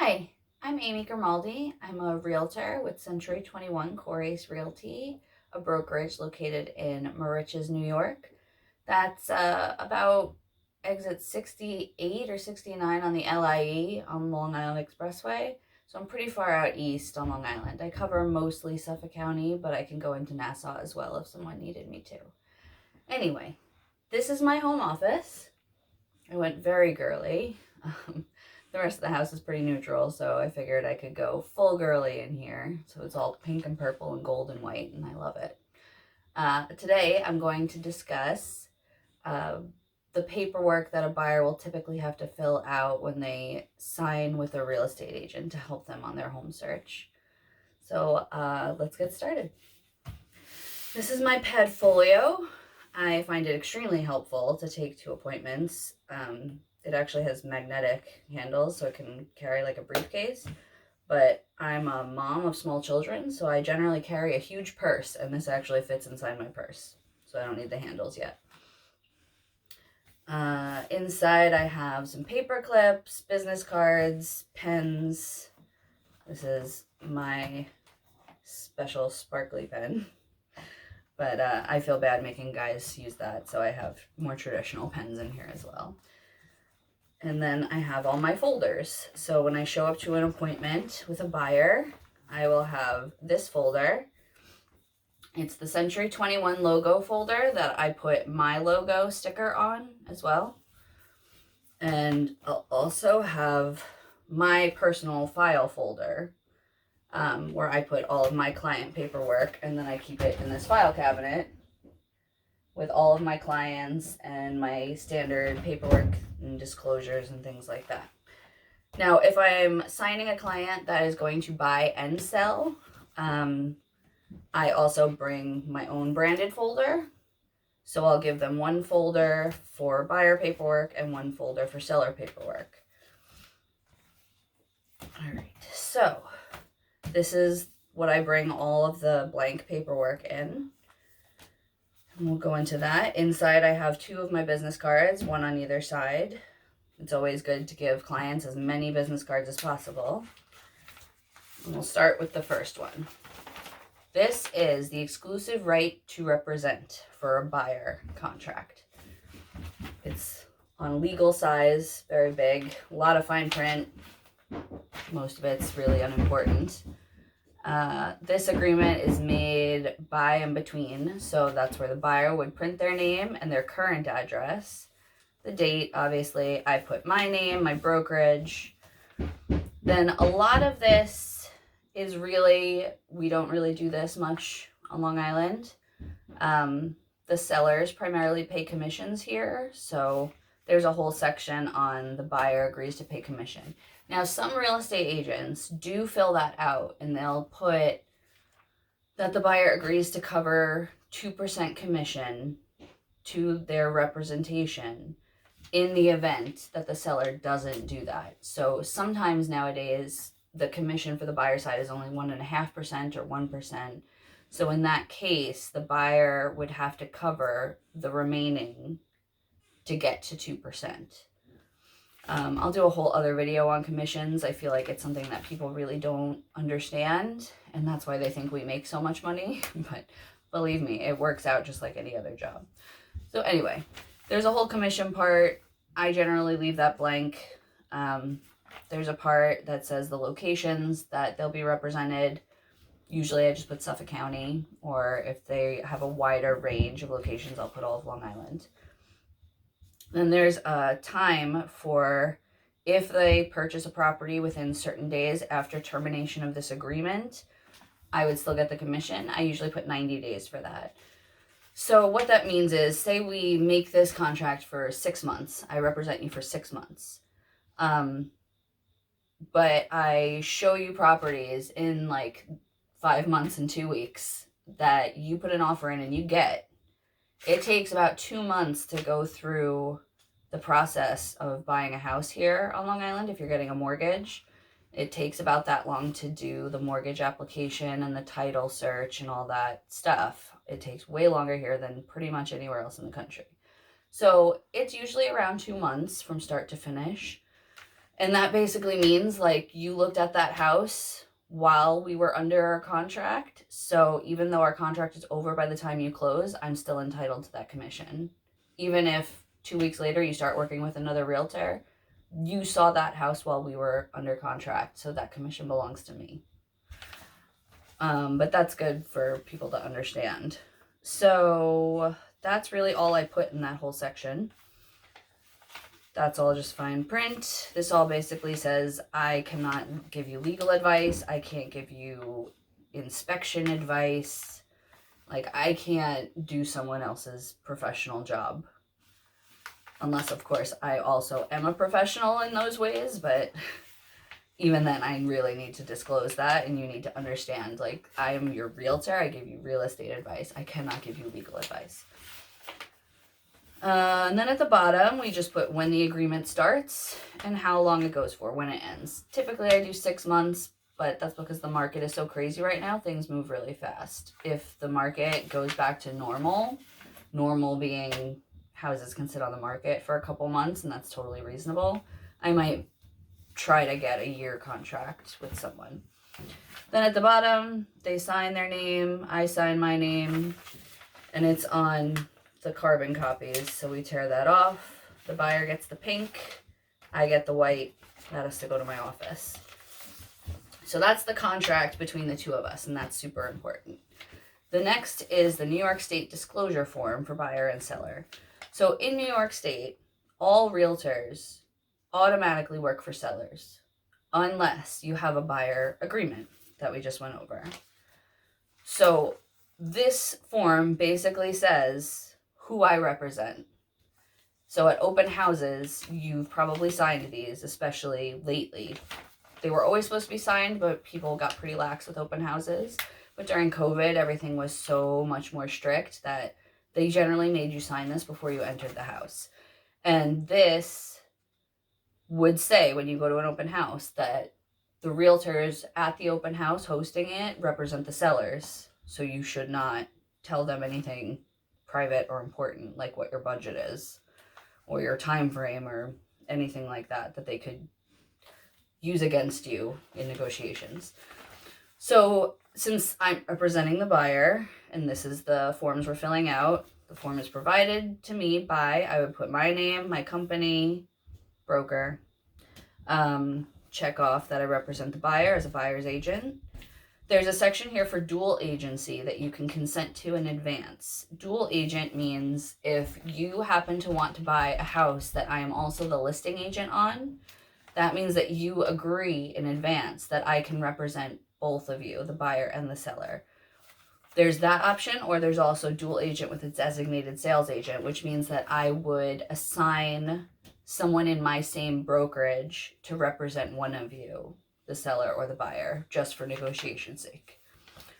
Hi, I'm Amy Grimaldi. I'm a realtor with Century 21 Corace Realty, a brokerage located in Moriches, New York. That's about exit 68 or 69 on the LIE on Long Island Expressway. So I'm pretty far out east on Long Island. I cover mostly Suffolk County, but I can go into Nassau as well if someone needed me to. Anyway, this is my home office. I went very girly. The rest of the house is pretty neutral, so I figured I could go full girly in here. So it's all pink and purple and gold and white, and I love it. Today, I'm going to discuss uh, the paperwork that a buyer will typically have to fill out when they sign with a real estate agent to help them on their home search. So let's get started. This is my Padfolio. I find it extremely helpful to take to appointments. It actually has magnetic handles, so it can carry like a briefcase. But I'm a mom of small children, so I generally carry a huge purse, and this actually fits inside my purse, so I don't need the handles yet. Inside I have some paper clips, business cards, pens. This is my special sparkly pen. But I feel bad making guys use that, so I have more traditional pens in here as well. And then I have all my folders. So when I show up to an appointment with a buyer, I will have this folder. It's the Century 21 logo folder that I put my logo sticker on as well. And I'll also have my personal file folder where I put all of my client paperwork, and then I keep it in this file cabinet with all of my clients and my standard paperwork and disclosures and things like that. Now, if I'm signing a client that is going to buy and sell, I also bring my own branded folder. So I'll give them one folder for buyer paperwork and one folder for seller paperwork. All right, so this is what I bring all of the blank paperwork in. And we'll go into that. Inside I have two of my business cards, one on either side. It's always good to give clients as many business cards as possible. And we'll start with the first one. This is the exclusive right to represent for a buyer contract. It's on legal size, very big, a lot of fine print. Most of it's really unimportant. This agreement is made by and between, so that's where the buyer would print their name and their current address. The date, obviously, I put my name, my brokerage. Then a lot of this is really, we don't really do this much on Long Island. The sellers primarily pay commissions here, so there's a whole section on the buyer agrees to pay commission. Now, some real estate agents do fill that out, and they'll put that the buyer agrees to cover 2% commission to their representation in the event that the seller doesn't do that. So sometimes nowadays, the commission for the buyer side is only 1.5% or 1%. So in that case, the buyer would have to cover the remaining to get to 2%. I'll do a whole other video on commissions. I feel like it's something that people really don't understand, and that's why they think we make so much money. But believe me, it works out just like any other job. So anyway, there's a whole commission part. I generally leave that blank. There's a part that says the locations that they'll be represented. Usually I just put Suffolk County, or if they have a wider range of locations, I'll put all of Long Island. Then there's a time for if they purchase a property within certain days after termination of this agreement, I would still get the commission. I usually put 90 days for that. So what that means is, say we make this contract for 6 months. I represent you for 6 months. But I show you properties in like 5 months and 2 weeks that you put an offer in and you get. It takes about 2 months to go through the process of buying a house here on Long Island if you're getting a mortgage. It takes about that long to do the mortgage application and the title search and all that stuff. It takes way longer here than pretty much anywhere else in the country. So it's usually around 2 months from start to finish. And that basically means like you looked at that house while we were under our contract. So even though our contract is over by the time you close, I'm still entitled to that commission. Even if 2 weeks later you start working with another realtor, you saw that house while we were under contract. So that commission belongs to me. But that's good for people to understand. So that's really all I put in that whole section. That's all just fine print. This all basically says I cannot give you legal advice. I can't give you inspection advice. Like, I can't do someone else's professional job. Unless, of course, I also am a professional in those ways, but even then, I really need to disclose that, and you need to understand, like, I am your realtor. I give you real estate advice. I cannot give you legal advice. And then at the bottom, we just put when the agreement starts and how long it goes for, when it ends. Typically, I do 6 months, but that's because the market is so crazy right now. Things move really fast. If the market goes back to normal being houses can sit on the market for a couple months, and that's totally reasonable, I might try to get a year contract with someone. Then at the bottom, they sign their name, I sign my name, and it's on the carbon copies. So we tear that off. The buyer gets the pink, I get the white. That has to go to my office. So that's the contract between the two of us, and that's super important. The next is the New York State disclosure form for buyer and seller. So in New York State, all realtors automatically work for sellers unless you have a buyer agreement that we just went over. So this form basically says who I represent. So at open houses, you've probably signed these, especially lately. They were always supposed to be signed, but people got pretty lax with open houses. But during COVID, everything was so much more strict that they generally made you sign this before you entered the house. And this would say, when you go to an open house, that the realtors at the open house hosting it represent the sellers. So you should not tell them anything private or important, like what your budget is or your time frame or anything like that they could use against you in negotiations. So since I'm representing the buyer and this is the forms we're filling out, the form is provided to me by, I would put my name, my company, broker, check off that I represent the buyer as a buyer's agent. There's a section here for dual agency that you can consent to in advance. Dual agent means if you happen to want to buy a house that I am also the listing agent on, that means that you agree in advance that I can represent both of you, the buyer and the seller. There's that option, or there's also dual agent with a designated sales agent, which means that I would assign someone in my same brokerage to represent one of you, the seller or the buyer, just for negotiation's sake.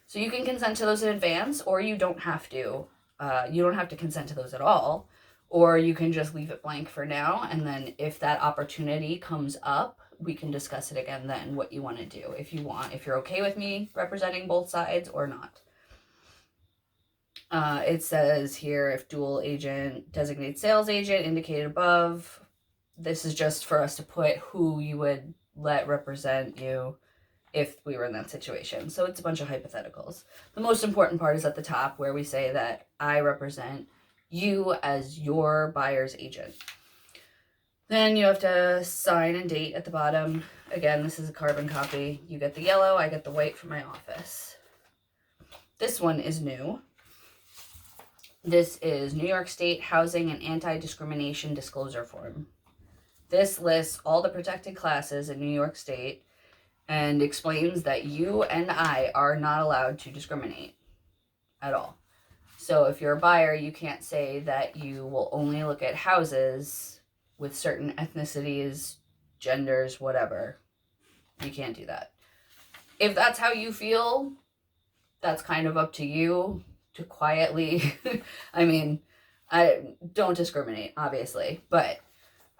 So you can consent to those in advance, or you don't have to. You don't have to consent to those at all, or you can just leave it blank for now, and then if that opportunity comes up, we can discuss it again then, what you want to do, if you're okay with me representing both sides or not. It says here, if dual agent, designated sales agent indicated above. This is just for us to put who you would let represent you if we were in that situation. So it's a bunch of hypotheticals. The most important part is at the top where we say that I represent you as your buyer's agent. Then you have to sign and date at the bottom. Again, this is a carbon copy. You get the yellow, I get the white for my office. This one is new. This is New York State Housing and Anti-Discrimination Disclosure Form. This lists all the protected classes in New York State and explains that you and I are not allowed to discriminate at all. So if you're a buyer, you can't say that you will only look at houses with certain ethnicities, genders, whatever. You can't do that. If that's how you feel, that's kind of up to you to quietly, I don't discriminate, obviously, but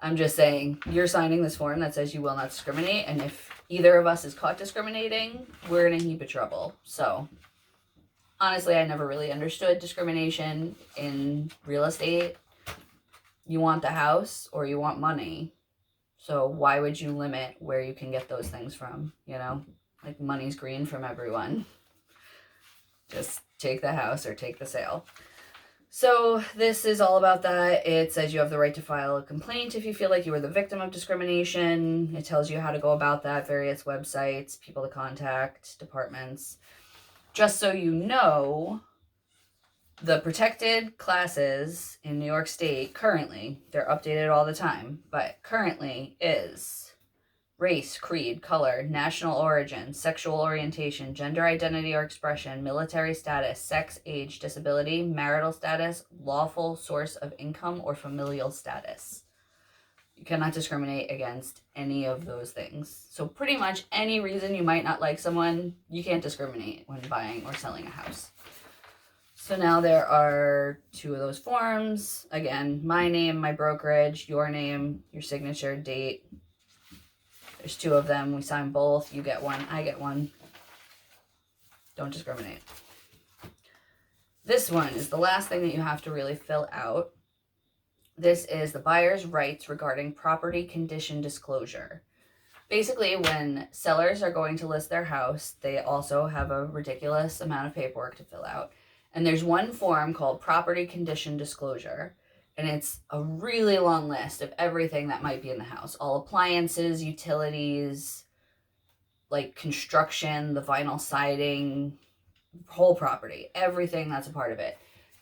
I'm just saying, you're signing this form that says you will not discriminate, and if either of us is caught discriminating, we're in a heap of trouble. So, honestly, I never really understood discrimination in real estate. You want the house or you want money. So why would you limit where you can get those things from? You know, like money's green from everyone. Just take the house or take the sale. So this is all about that. It says you have the right to file a complaint if you feel like you were the victim of discrimination. It tells you how to go about that, various websites, people to contact, departments. Just so you know, the protected classes in New York State currently, they're updated all the time, but currently is race, creed, color, national origin, sexual orientation, gender identity or expression, military status, sex, age, disability, marital status, lawful source of income, or familial status. You cannot discriminate against any of those things. So pretty much any reason you might not like someone, you can't discriminate when buying or selling a house. So now there are 2 of those forms. Again, my name, my brokerage, your name, your signature, date. There's 2 of them. We sign both. You get one. I get one. Don't discriminate. This one is the last thing that you have to really fill out. This is the buyer's rights regarding property condition disclosure. Basically, when sellers are going to list their house, they also have a ridiculous amount of paperwork to fill out. And there's one form called property condition disclosure. And it's a really long list of everything that might be in the house. All appliances, utilities, like construction, the vinyl siding, whole property, everything that's a part of it.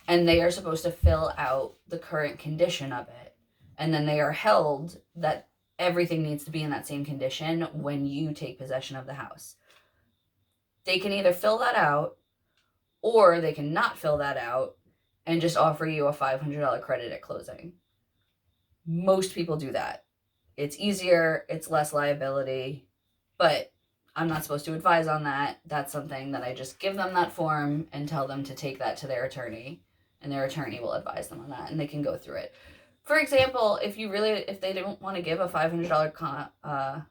And they are supposed to fill out the current condition of it. And then they are held that everything needs to be in that same condition when you take possession of the house. They can either fill that out or they can not fill that out and just offer you a $500 credit at closing. Most people do that. It's easier, it's less liability, but I'm not supposed to advise on that. That's something that I just give them that form and tell them to take that to their attorney, and their attorney will advise them on that, and they can go through it. For example, if they didn't want to give a $500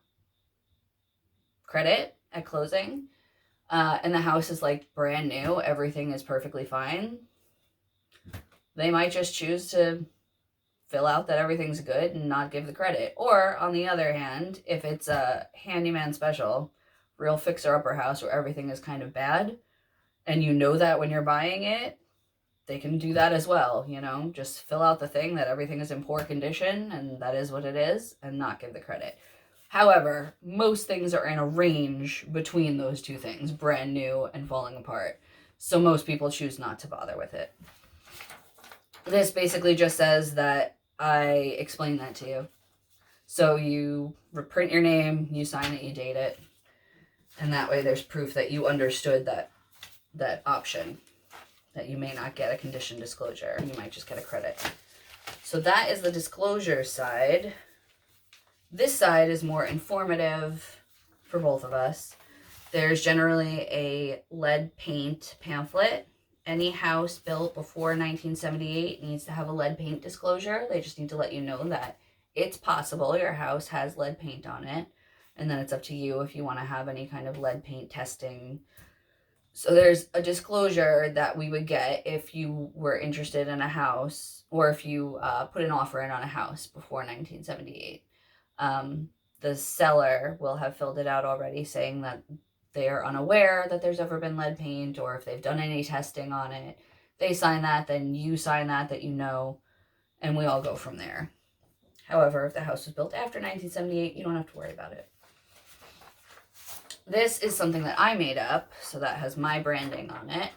credit at closing, and the house is like brand new, everything is perfectly fine, they might just choose to fill out that everything's good and not give the credit. Or on the other hand, if it's a handyman special, real fixer-upper house where everything is kind of bad, and you know that when you're buying it, they can do that as well, you know? Just fill out the thing that everything is in poor condition, and that is what it is, and not give the credit. However, most things are in a range between those 2 things, brand new and falling apart. So most people choose not to bother with it. This basically just says that I explained that to you. So you print your name, you sign it, you date it. And that way there's proof that you understood that option, that you may not get a condition disclosure. You might just get a credit. So that is the disclosure side. This side is more informative for both of us. There's generally a lead paint pamphlet. Any house built before 1978 needs to have a lead paint disclosure. They just need to let you know that it's possible your house has lead paint on it. And then it's up to you if you want to have any kind of lead paint testing. So there's a disclosure that we would get if you were interested in a house, or if you put an offer in on a house before 1978. The seller will have filled it out already, saying that they are unaware that there's ever been lead paint, or if they've done any testing on it. They sign that, then you sign that you know, and we all go from there. However, if the house was built after 1978, you don't have to worry about it. This is something that I made up, so that has my branding on it.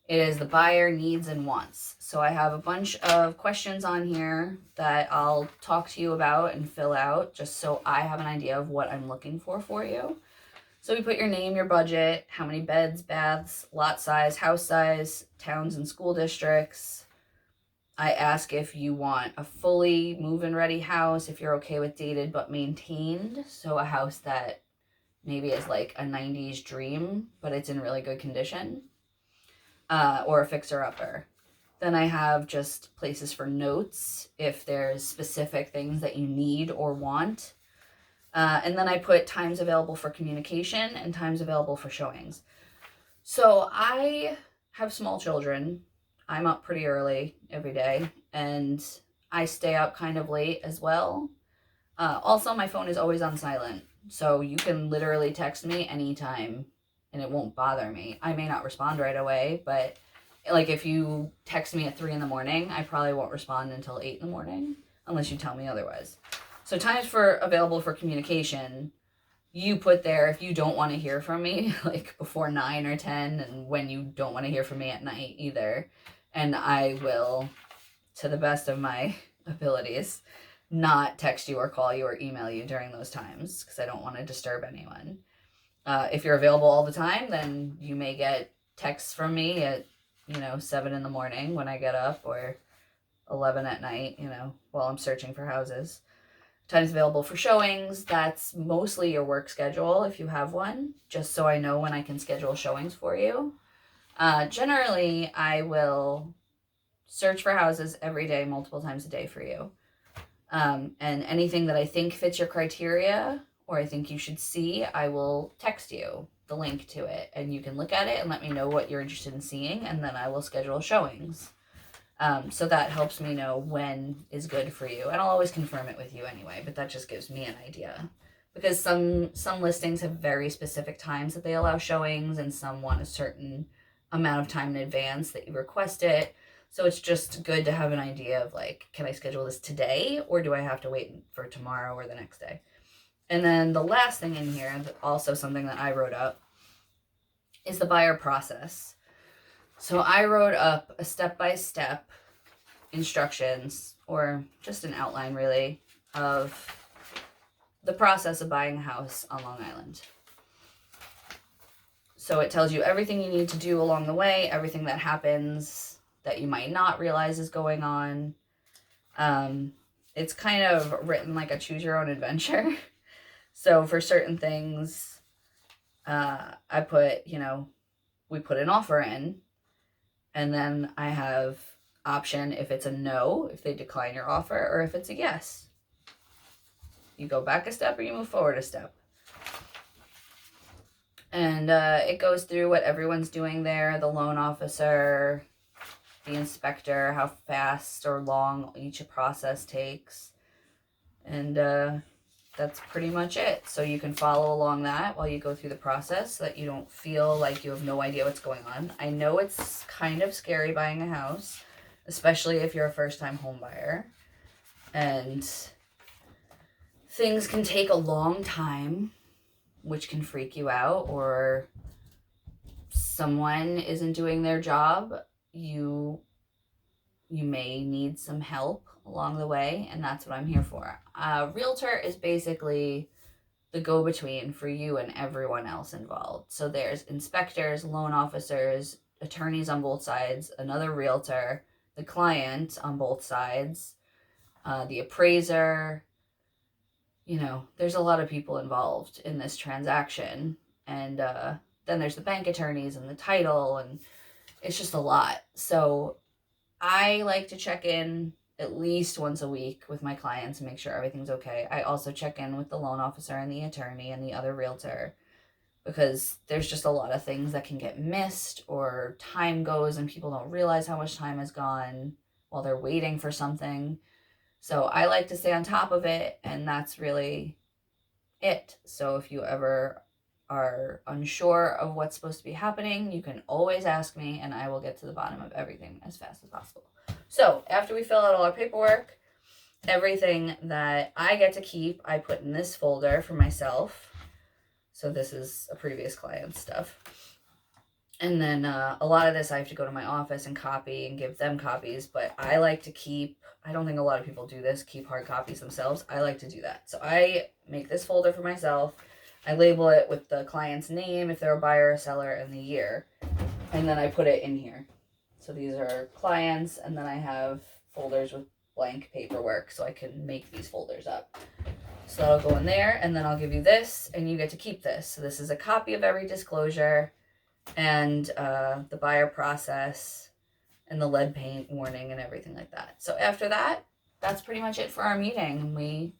It is the buyer needs and wants. So I have a bunch of questions on here that I'll talk to you about and fill out, just so I have an idea of what I'm looking for you. So we put your name, your budget, how many beds, baths, lot size, house size, towns and school districts. I ask if you want a fully move-in ready house, if you're okay with dated but maintained. So a house that maybe is like a 90s dream, but it's in really good condition. Or a fixer-upper. Then I have just places for notes if there's specific things that you need or want. And then I put times available for communication and times available for showings. So I have small children. I'm up pretty early every day, and I stay up kind of late as well. Also, my phone is always on silent, so you can literally text me anytime and it won't bother me. I may not respond right away, but like if you text me at 3 in the morning, I probably won't respond until 8 in the morning unless you tell me otherwise. So times for available for communication, you put there if you don't want to hear from me, like before 9 or 10, and when you don't want to hear from me at night either. And I will, to the best of my abilities, not text you or call you or email you during those times because I don't want to disturb anyone. If you're available all the time, then you may get texts from me at, 7 in the morning when I get up, or 11 at night, while I'm searching for houses. Times available for showings, that's mostly your work schedule if you have one, just so I know when I can schedule showings for you. Generally, I will search for houses every day, multiple times a day for you. And anything that I think fits your criteria or I think you should see, I will text you the link to it, and you can look at it and let me know what you're interested in seeing, and then I will schedule showings. So that helps me know when is good for you, and I'll always confirm it with you anyway, but that just gives me an idea. Because some listings have very specific times that they allow showings, and some want a certain amount of time in advance that you request it. So it's just good to have an idea of like, can I schedule this today, or do I have to wait for tomorrow or the next day? And then the last thing in here, also something that I wrote up, is the buyer process. So I wrote up a step-by-step instructions, or just an outline really, of the process of buying a house on Long Island. So it tells you everything you need to do along the way, everything that happens that you might not realize is going on. It's kind of written like a choose your own adventure. So for certain things, I put, we put an offer in, and then I have option if it's a no, if they decline your offer, or if it's a yes. You go back a step or you move forward a step. And it goes through what everyone's doing there, the loan officer, the inspector, how fast or long each process takes. And that's pretty much it. So you can follow along that while you go through the process so that you don't feel like you have no idea what's going on. I know it's kind of scary buying a house, especially if you're a first-time home buyer. And things can take a long time, which can freak you out, or someone isn't doing their job. You may need some help along the way, and that's what I'm here for. A realtor is basically the go-between for you and everyone else involved. So there's inspectors, loan officers, attorneys on both sides, another realtor, the client on both sides, the appraiser. There's a lot of people involved in this transaction. And then there's the bank attorneys and the title, and it's just a lot. So I like to check in at least once a week with my clients and make sure everything's okay. I also check in with the loan officer and the attorney and the other realtor, because there's just a lot of things that can get missed, or time goes and people don't realize how much time has gone while they're waiting for something. So I like to stay on top of it, and that's really it. So if you ever are unsure of what's supposed to be happening, you can always ask me, and I will get to the bottom of everything as fast as possible. So after we fill out all our paperwork, everything that I get to keep, I put in this folder for myself. So this is a previous client's stuff. And then a lot of this I have to go to my office and copy and give them copies, but I like to keep, I don't think a lot of people do this, keep hard copies themselves. I like to do that. So I make this folder for myself. I label it with the client's name, if they're a buyer or seller, and the year. And then I put it in here. So these are clients, and then I have folders with blank paperwork so I can make these folders up. So that'll go in there, and then I'll give you this, and you get to keep this. So this is a copy of every disclosure, and the buyer process, and the lead paint warning, and everything like that. So after that, that's pretty much it for our meeting. We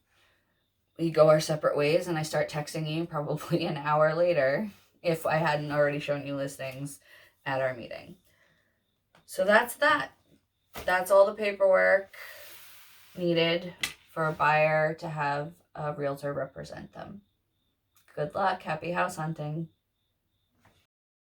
go our separate ways, and I start texting you probably an hour later if I hadn't already shown you listings at our meeting. So that's that. That's all the paperwork needed for a buyer to have a realtor represent them. Good luck. Happy house hunting.